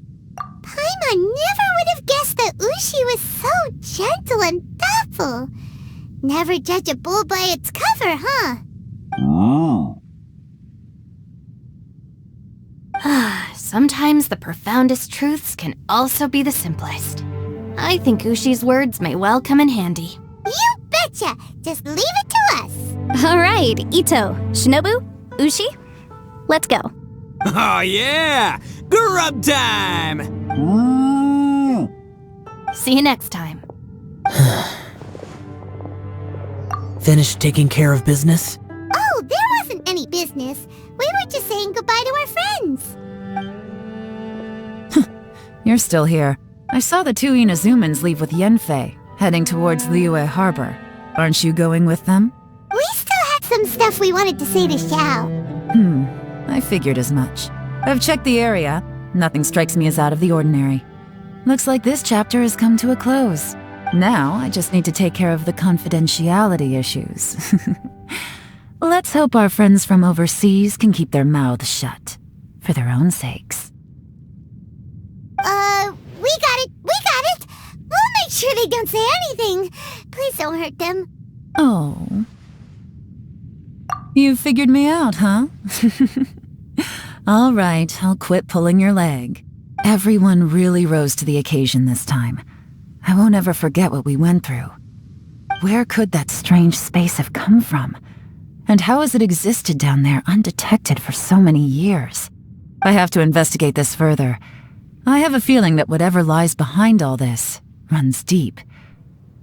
Paimon never would have guessed that Ushi was so gentle and thoughtful. Never judge a bull by its cover, huh? Sometimes the profoundest truths can also be the simplest. I think Ushi's words may well come in handy. You betcha! Just leave it to us! Alright, Ito, Shinobu, Ushi, let's go. Oh yeah! Grub time! See you next time. Finished taking care of business? Oh, there wasn't any business. We were just saying goodbye to our friends. You're still here. I saw the two Inazumans leave with Yenfei, heading towards Liyue Harbor. Aren't you going with them? We still had some stuff we wanted to say to Xiao. I figured as much. I've checked the area. Nothing strikes me as out of the ordinary. Looks like this chapter has come to a close. Now, I just need to take care of the confidentiality issues. Let's hope our friends from overseas can keep their mouths shut. For their own sakes. We got it! We'll make sure they don't say anything. Please don't hurt them. Oh. You figured me out, huh? All right, I'll quit pulling your leg. Everyone really rose to the occasion this time. I won't ever forget what we went through. Where could that strange space have come from? And how has it existed down there undetected for so many years? I have to investigate this further. I have a feeling that whatever lies behind all this runs deep.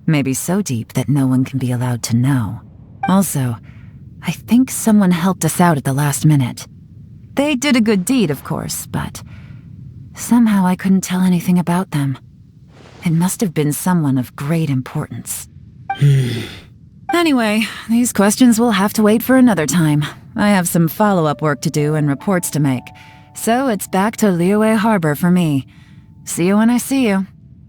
Maybe so deep that no one can be allowed to know. Also, I think someone helped us out at the last minute. They did a good deed, of course, but somehow I couldn't tell anything about them. It must have been someone of great importance. Anyway, these questions will have to wait for another time. I have some follow-up work to do and reports to make. So it's back to Liyue Harbor for me. See you when I see you.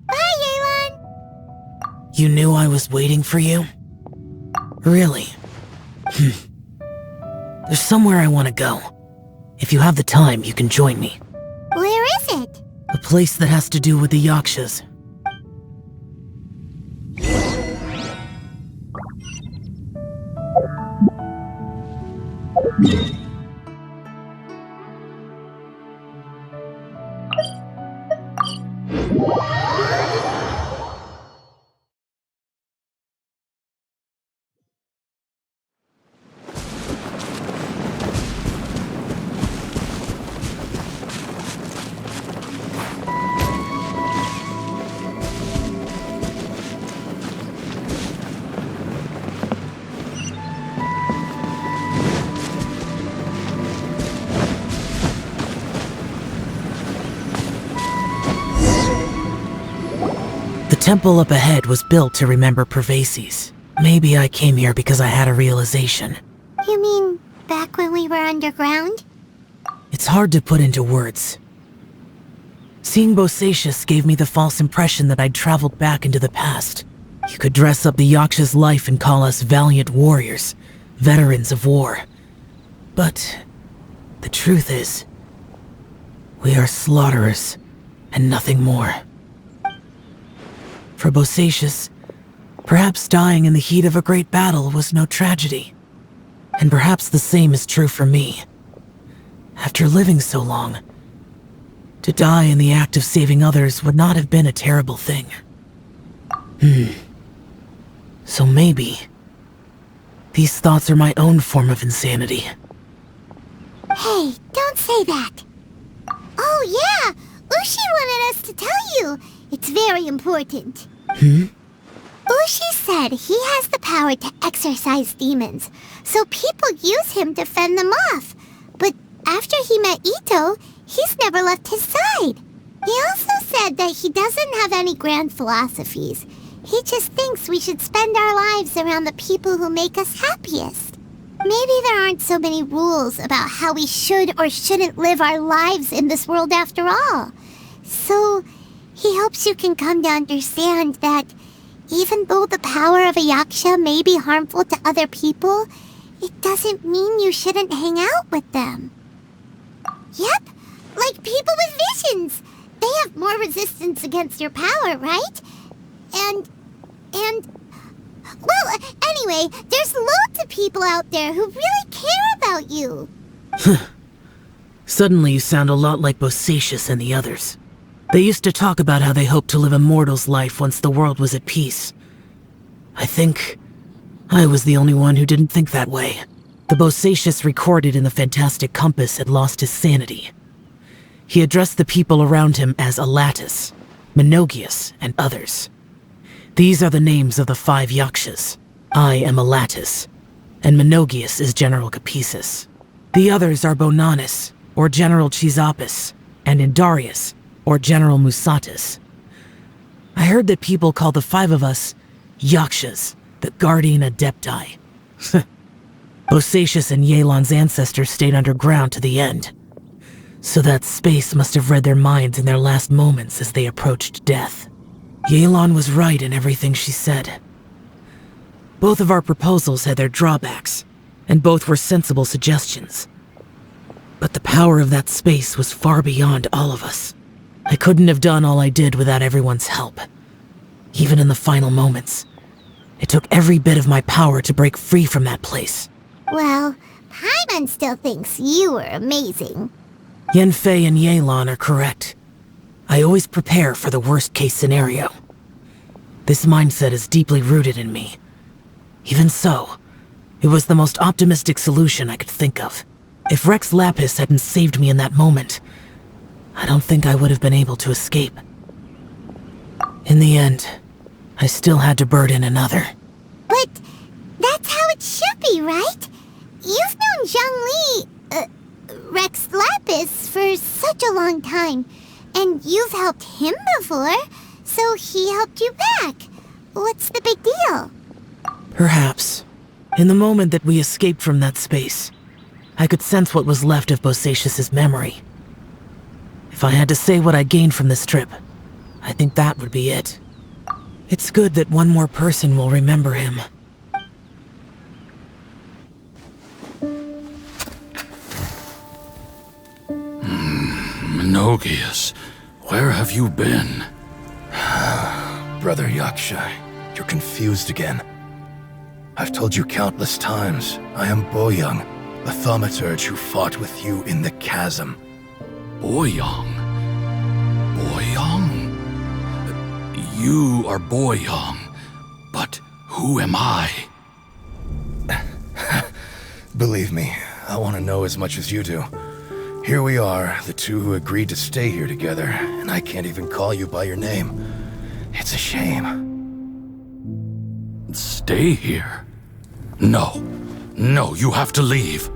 Bye, Yelan! You knew I was waiting for you? Really? There's somewhere I want to go. If you have the time, you can join me. Where is it? A place that has to do with the Yakshas. The temple up ahead was built to remember Pervases. Maybe I came here because I had a realization. You mean back when we were underground? It's hard to put into words. Seeing Bosacius gave me the false impression that I'd traveled back into the past. You could dress up the Yaksha's life and call us valiant warriors, veterans of war. But the truth is, we are slaughterers and nothing more. For Bosacius, perhaps dying in the heat of a great battle was no tragedy. And perhaps the same is true for me. After living so long, to die in the act of saving others would not have been a terrible thing. So maybe These thoughts are my own form of insanity. Hey, don't say that. Oh yeah, Ushi wanted us to tell you. It's very important. Ushi said he has the power to exorcise demons, so people use him to fend them off. But after he met Ito, he's never left his side. He also said that he doesn't have any grand philosophies. He just thinks we should spend our lives around the people who make us happiest. Maybe there aren't so many rules about how we should or shouldn't live our lives in this world after all. So, he hopes you can come to understand that even though the power of a yaksha may be harmful to other people, it doesn't mean you shouldn't hang out with them. Yep, like people with visions. They have more resistance against your power, right? Well, anyway, there's loads of people out there who really care about you. Suddenly you sound a lot like Bosacius and the others. They used to talk about how they hoped to live a mortal's life once the world was at peace. I think I was the only one who didn't think that way. The Bosacius recorded in the Fantastic Compass had lost his sanity. He addressed the people around him as Alatus, Menogius, and others. These are the names of the 5 yakshas. I am Alatus, and Menogius is General Capisis. The others are Bonanis, or General Chisapis, and Indarius, or General Musatis. I heard that people call the 5 of us yakshas, the Guardian Adepti. Bosacius and Yelan's ancestors stayed underground to the end. So that space must have read their minds in their last moments as they approached death. Yelan was right in everything she said. Both of our proposals had their drawbacks, and both were sensible suggestions. But the power of that space was far beyond all of us. I couldn't have done all I did without everyone's help. Even in the final moments, it took every bit of my power to break free from that place. Well, Paimon still thinks you were amazing. Yanfei and Yelan are correct. I always prepare for the worst-case scenario. This mindset is deeply rooted in me. Even so, it was the most optimistic solution I could think of. If Rex Lapis hadn't saved me in that moment, I don't think I would have been able to escape. In the end, I still had to burden another. But that's how it should be, right? You've known Zhongli, Rex Lapis, for such a long time, and you've helped him before, so he helped you back. What's the big deal? Perhaps. In the moment that we escaped from that space, I could sense what was left of Bosacius's memory. If I had to say what I gained from this trip, I think that would be it. It's good that one more person will remember him. Menogius, where have you been? Brother Yaksha, you're confused again. I've told you countless times, I am Boyoung, the thaumaturge who fought with you in the chasm. Boyoung? Boyoung? You are Boyoung, but who am I? Believe me, I want to know as much as you do. Here we are, the two who agreed to stay here together, and I can't even call you by your name. It's a shame. Stay here? No. No, you have to leave.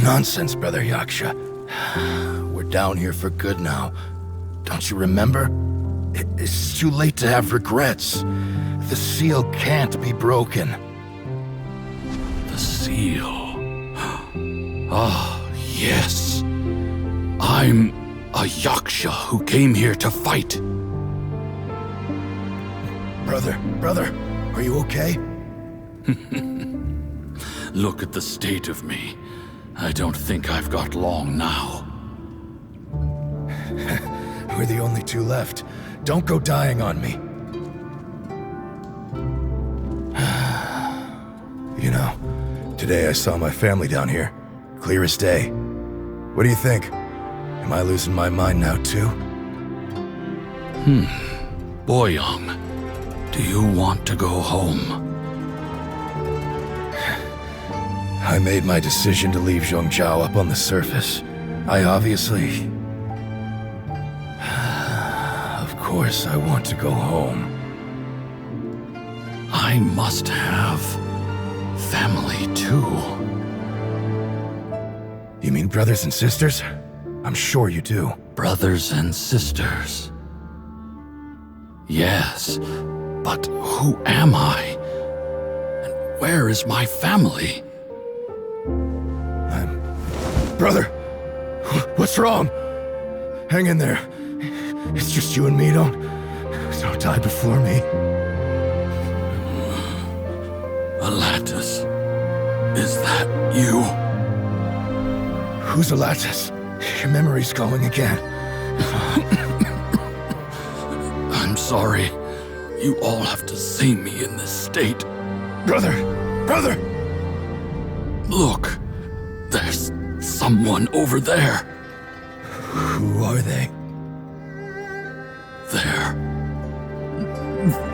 Nonsense, Brother Yaksha. We're down here for good now. Don't you remember? It's too late to have regrets. The seal can't be broken. The seal. Ah, yes. I'm a Yaksha who came here to fight. Brother, are you okay? Look at the state of me. I don't think I've got long now. We're the only two left. Don't go dying on me. You know, today I saw my family down here. Clear as day. What do you think? Am I losing my mind now too? Boyoung, do you want to go home? I made my decision to leave Zhongzhou up on the surface. I obviously... Of course I want to go home. I must have family too. You mean brothers and sisters? I'm sure you do. Brothers and sisters. Yes, but who am I? And where is my family? Brother, what's wrong? Hang in there. It's just you and me, don't die before me. Alatus, is that you? Who's Alatus? Your memory's going again. I'm sorry. You all have to see me in this state. Brother! Look, there's someone over there. Who are they?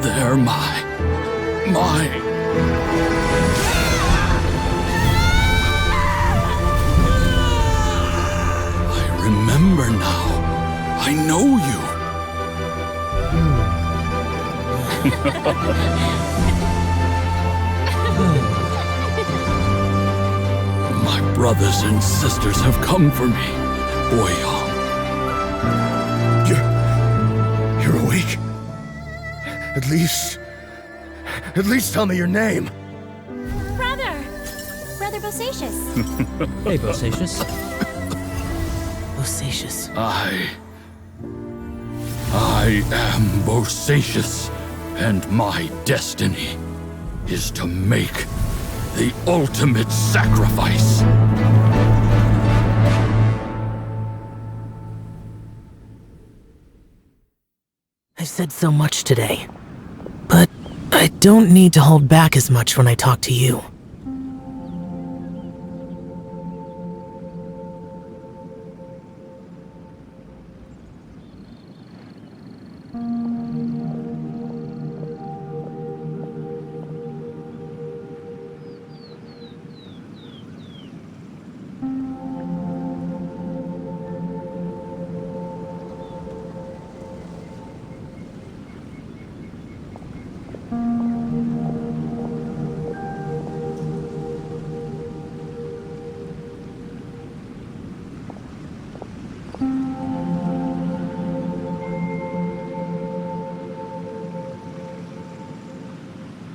They're my... I remember now. I know you. My brothers and sisters have come for me, Boyang. You're awake? At least tell me your name. Brother Bosacious. Hey, Bosacious. Bosacious. I am Bosacious, and my destiny is to make the ultimate sacrifice. I've said so much today, but I don't need to hold back as much when I talk to you.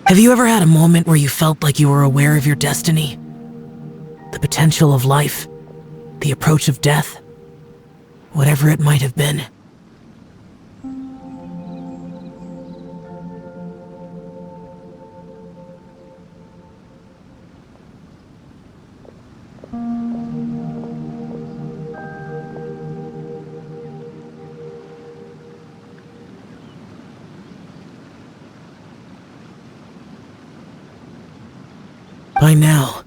Have you ever had a moment where you felt like you were aware of your destiny? The potential of life? The approach of death? Whatever it might have been. By now,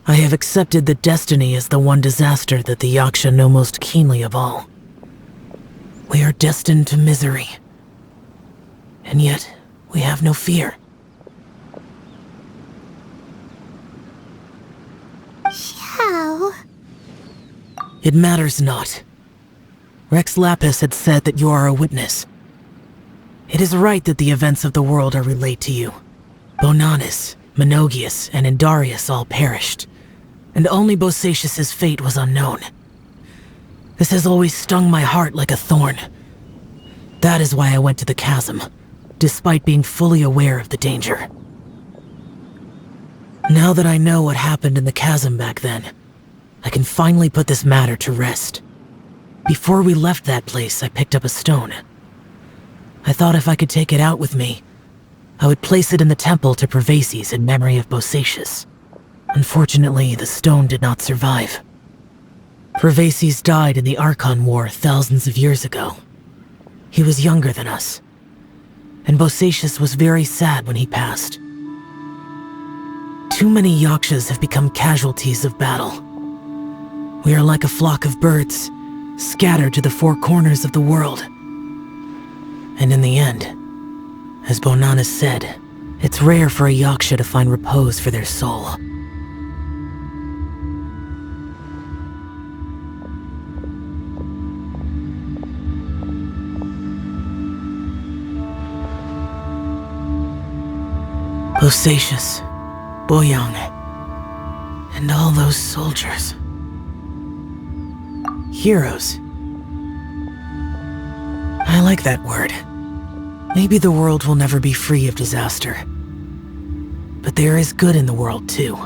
I have accepted that destiny is the one disaster that the Yaksha know most keenly of all. We are destined to misery. And yet, we have no fear. Xiao. It matters not. Rex Lapis had said that you are a witness. It is right that the events of the world are relayed to you. Bonanis, Menogius, and Indarius all perished, and only Bosacious's fate was unknown. This has always stung my heart like a thorn. That is why I went to the chasm, despite being fully aware of the danger. Now that I know what happened in the chasm back then, I can finally put this matter to rest. Before we left that place, I picked up a stone. I thought if I could take it out with me, I would place it in the temple to Pervases in memory of Bosacious. Unfortunately, the stone did not survive. Pervases died in the Archon War thousands of years ago. He was younger than us, and Bosacious was very sad when he passed. Too many Yakshas have become casualties of battle. We are like a flock of birds, scattered to the four corners of the world. And in the end, as Bonanis said, it's rare for a Yaksha to find repose for their soul. Bosacius, Boyang, and all those soldiers. Heroes. I like that word. Maybe the world will never be free of disaster. But there is good in the world, too.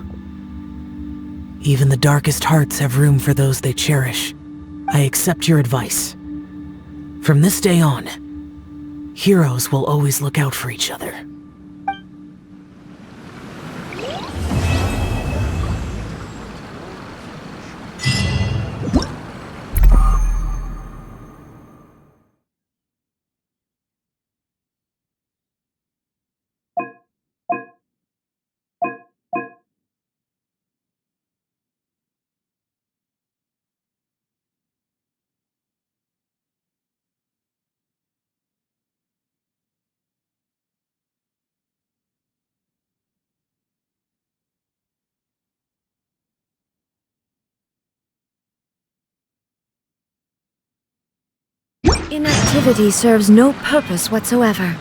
Even the darkest hearts have room for those they cherish. I accept your advice. From this day on, heroes will always look out for each other. Inactivity serves no purpose whatsoever.